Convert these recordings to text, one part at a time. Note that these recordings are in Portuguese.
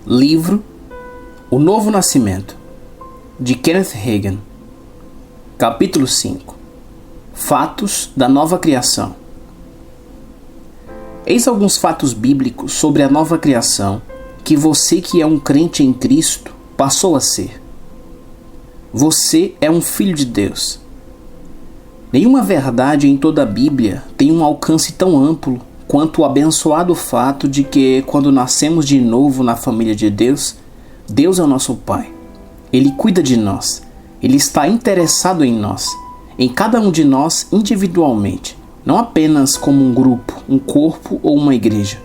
Livro O Novo Nascimento, de Kenneth Hagin. Capítulo 5. Fatos da Nova Criação. Eis alguns fatos bíblicos sobre a nova criação que você que é um crente em Cristo passou a ser. Você é um filho de Deus. Nenhuma verdade em toda a Bíblia tem um alcance tão amplo quanto o abençoado fato de que, quando nascemos de novo na família de Deus, Deus é o nosso Pai. Ele cuida de nós. Ele está interessado em nós, em cada um de nós individualmente, não apenas como um grupo, um corpo ou uma igreja.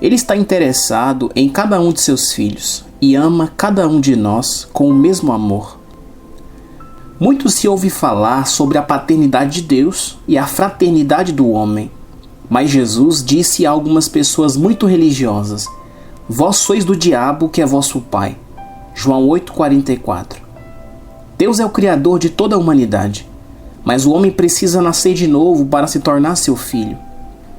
Ele está interessado em cada um de seus filhos e ama cada um de nós com o mesmo amor. Muito se ouve falar sobre a paternidade de Deus e a fraternidade do homem, mas Jesus disse a algumas pessoas muito religiosas: vós sois do diabo, que é vosso pai. João 8,44. Deus é o Criador de toda a humanidade, mas o homem precisa nascer de novo para se tornar seu filho.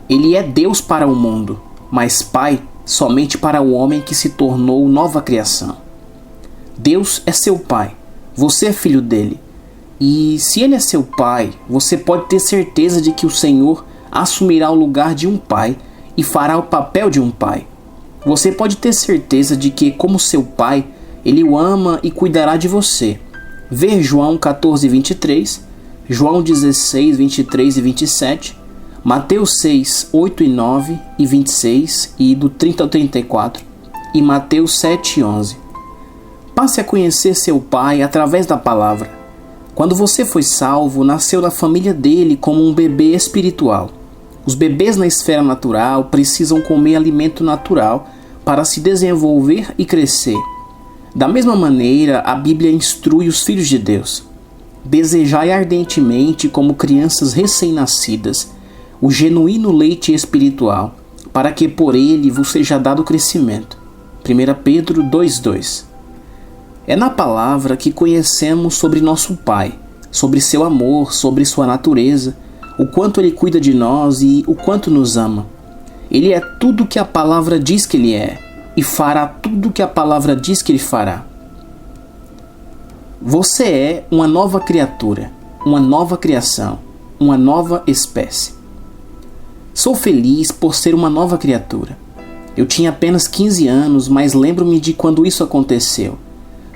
Ele é Deus para o mundo, mas Pai somente para o homem que se tornou nova criação. Deus é seu Pai, você é filho dele. E se ele é seu Pai, você pode ter certeza de que o Senhor assumirá o lugar de um pai e fará o papel de um pai. Você pode ter certeza de que, como seu pai, ele o ama e cuidará de você. Ver João 14:23, João 16:23 e 27, Mateus 6, 8 e 9 e 26 e do 30 ao 34 e Mateus 7:11. Passe a conhecer seu pai através da palavra. Quando você foi salvo, nasceu na família dele como um bebê espiritual. Os bebês na esfera natural precisam comer alimento natural para se desenvolver e crescer. Da mesma maneira, a Bíblia instrui os filhos de Deus: desejai ardentemente, como crianças recém-nascidas, o genuíno leite espiritual, para que por ele vos seja dado crescimento. 1 Pedro 2:2. É na palavra que conhecemos sobre nosso Pai, sobre seu amor, sobre sua natureza, o quanto ele cuida de nós e o quanto nos ama. Ele é tudo o que a palavra diz que ele é, e fará tudo o que a palavra diz que ele fará. Você é uma nova criatura, uma nova criação, uma nova espécie. Sou feliz por ser uma nova criatura. Eu tinha apenas 15 anos, mas lembro-me de quando isso aconteceu.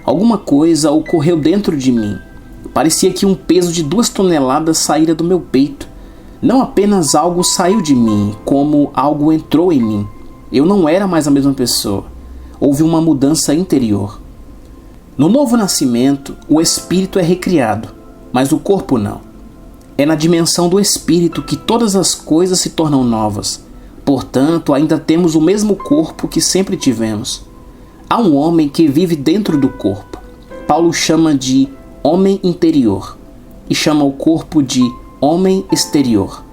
Alguma coisa ocorreu dentro de mim. Parecia que um peso de 2 toneladas saíra do meu peito. Não apenas algo saiu de mim, como algo entrou em mim. Eu não era mais a mesma pessoa. Houve uma mudança interior. No novo nascimento, o espírito é recriado, mas o corpo não. É na dimensão do espírito que todas as coisas se tornam novas. Portanto, ainda temos o mesmo corpo que sempre tivemos. Há um homem que vive dentro do corpo. Paulo chama de homem interior e chama o corpo de homem exterior.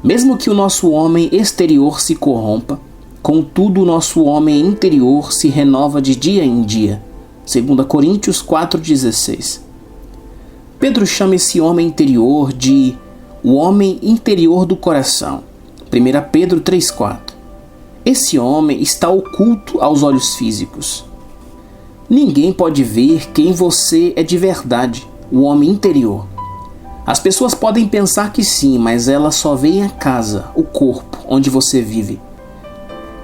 Mesmo que o nosso homem exterior se corrompa, contudo o nosso homem interior se renova de dia em dia. 2 Coríntios 4,16. Pedro chama esse homem interior de o homem interior do coração. 1 Pedro 3,4. Esse homem está oculto aos olhos físicos. Ninguém pode ver quem você é de verdade, o homem interior. As pessoas podem pensar que sim, mas elas só veem a casa, o corpo, onde você vive.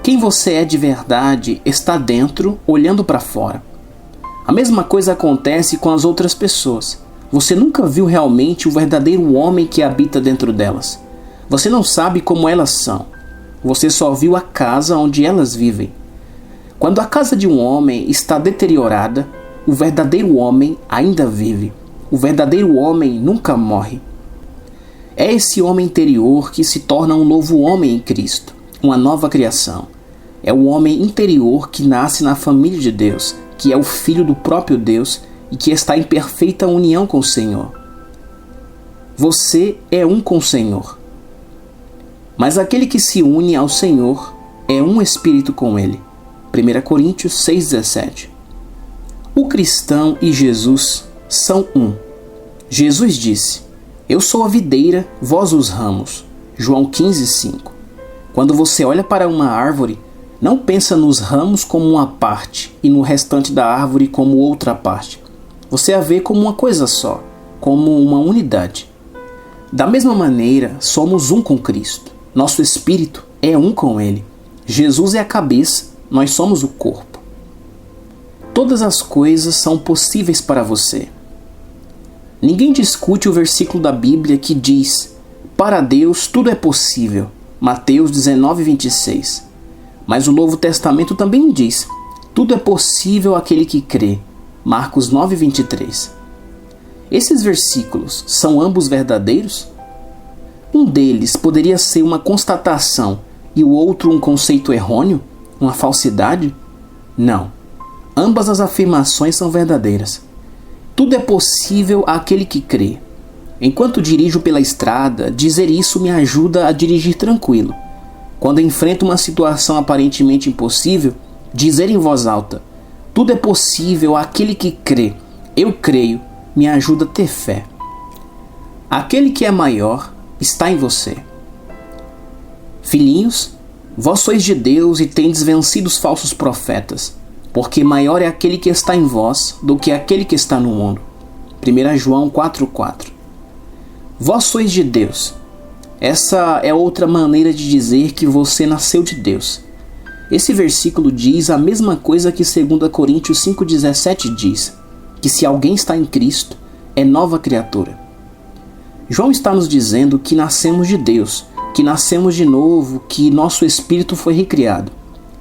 Quem você é de verdade está dentro, olhando para fora. A mesma coisa acontece com as outras pessoas. Você nunca viu realmente o verdadeiro homem que habita dentro delas. Você não sabe como elas são. Você só viu a casa onde elas vivem. Quando a casa de um homem está deteriorada, o verdadeiro homem ainda vive. O verdadeiro homem nunca morre. É esse homem interior que se torna um novo homem em Cristo, uma nova criação. É o homem interior que nasce na família de Deus, que é o filho do próprio Deus e que está em perfeita união com o Senhor. Você é um com o Senhor. Mas aquele que se une ao Senhor é um espírito com ele. 1 Coríntios 6,17. O cristão e Jesus são um. Jesus disse: eu sou a videira, vós os ramos. João 15,5. Quando você olha para uma árvore, Não pensa nos ramos como uma parte e no restante da árvore como outra parte. Você a vê como uma coisa só, como uma unidade. Da mesma maneira, somos um com Cristo. Nosso espírito é um com Ele. Jesus é a cabeça, nós somos o corpo. Todas as coisas são possíveis para você. Ninguém discute o versículo da Bíblia que diz: para Deus tudo é possível. Mateus 19:26. Mas o Novo Testamento também diz: tudo é possível àquele que crê. Marcos 9:23. Esses versículos são ambos verdadeiros? Um deles poderia ser uma constatação e o outro um conceito errôneo? Uma falsidade? Não. Ambas as afirmações são verdadeiras. Tudo é possível àquele que crê. Enquanto dirijo pela estrada, dizer isso me ajuda a dirigir tranquilo. Quando enfrento uma situação aparentemente impossível, dizer em voz alta: tudo é possível àquele que crê. Eu creio, me ajuda a ter fé. Aquele que é maior está em você. Filhinhos, vós sois de Deus e tendes vencido os falsos profetas, porque maior é aquele que está em vós do que aquele que está no mundo. 1 João 4,4. Vós sois de Deus. Essa é outra maneira de dizer que você nasceu de Deus. Esse versículo diz a mesma coisa que 2 Coríntios 5,17 diz, que se alguém está em Cristo, é nova criatura. João está nos dizendo que nascemos de Deus, que nascemos de novo, que nosso espírito foi recriado.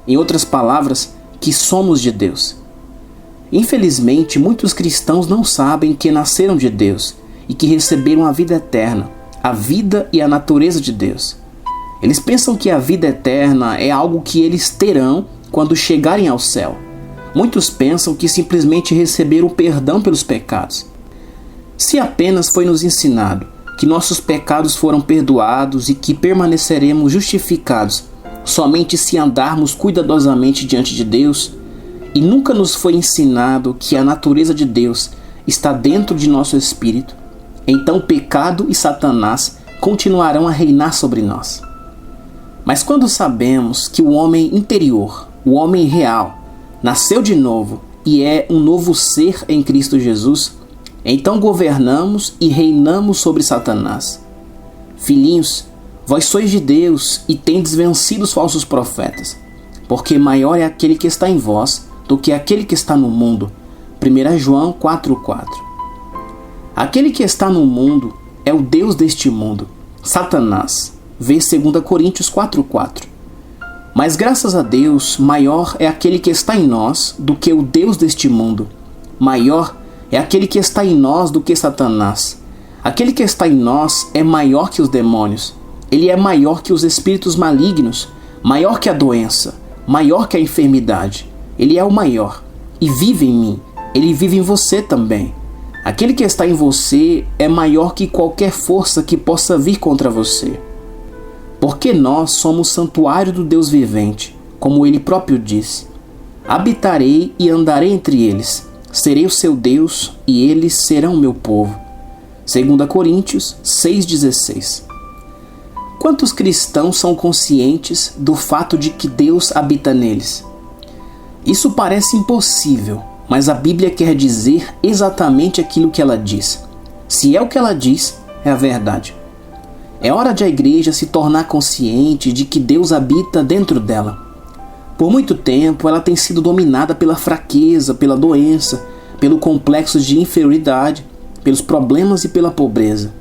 Em outras palavras, que somos de Deus. Infelizmente, muitos cristãos não sabem que nasceram de Deus e que receberam a vida eterna, a vida e a natureza de Deus. Eles pensam que a vida eterna é algo que eles terão quando chegarem ao céu. Muitos pensam que simplesmente receberam perdão pelos pecados. Se apenas foi nos ensinado que nossos pecados foram perdoados e que permaneceremos justificados somente se andarmos cuidadosamente diante de Deus, e nunca nos foi ensinado que a natureza de Deus está dentro de nosso espírito, então o pecado e Satanás continuarão a reinar sobre nós. Mas quando sabemos que o homem interior, o homem real, nasceu de novo e é um novo ser em Cristo Jesus, então governamos e reinamos sobre Satanás. Filhinhos, vós sois de Deus e tendes vencido os falsos profetas, porque maior é aquele que está em vós do que aquele que está no mundo. 1 João 4,4. Aquele que está no mundo é o Deus deste mundo, Satanás. Vê 2 Coríntios 4,4. Mas graças a Deus, maior é aquele que está em nós do que o Deus deste mundo. Maior é aquele que está em nós do que Satanás. Aquele que está em nós é maior que os demônios. Ele é maior que os espíritos malignos, maior que a doença, maior que a enfermidade. Ele é o maior e vive em mim. Ele vive em você também. Aquele que está em você é maior que qualquer força que possa vir contra você. Porque nós somos santuário do Deus vivente, como ele próprio disse: habitarei e andarei entre eles, serei o seu Deus e eles serão o meu povo. 2 Coríntios 6,16. Quantos cristãos são conscientes do fato de que Deus habita neles? Isso parece impossível, mas a Bíblia quer dizer exatamente aquilo que ela diz. Se é o que ela diz, é a verdade. É hora de a igreja se tornar consciente de que Deus habita dentro dela. Por muito tempo, ela tem sido dominada pela fraqueza, pela doença, pelo complexo de inferioridade, pelos problemas e pela pobreza.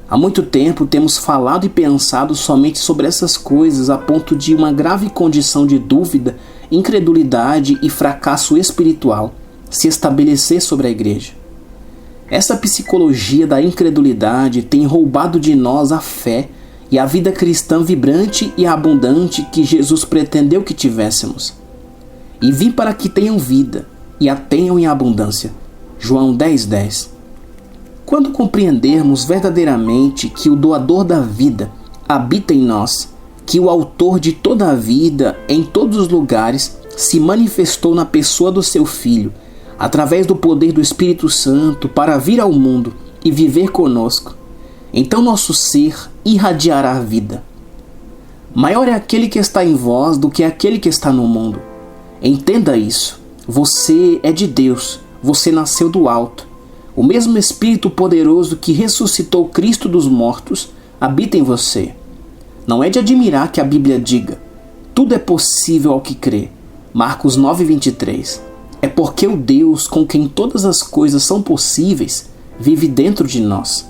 Há muito tempo temos falado e pensado somente sobre essas coisas a ponto de uma grave condição de dúvida, incredulidade e fracasso espiritual se estabelecer sobre a igreja. Essa psicologia da incredulidade tem roubado de nós a fé e a vida cristã vibrante e abundante que Jesus pretendeu que tivéssemos. E vim para que tenham vida e a tenham em abundância. João 10,10. Quando compreendermos verdadeiramente que o doador da vida habita em nós, que o autor de toda a vida em todos os lugares se manifestou na pessoa do seu Filho, através do poder do Espírito Santo para vir ao mundo e viver conosco, então nosso ser irradiará a vida. Maior é aquele que está em vós do que aquele que está no mundo. Entenda isso. Você é de Deus. Você nasceu do alto. O mesmo Espírito poderoso que ressuscitou Cristo dos mortos habita em você. Não é de admirar que a Bíblia diga: tudo é possível ao que crê. Marcos 9:23. É porque o Deus com quem todas as coisas são possíveis vive dentro de nós.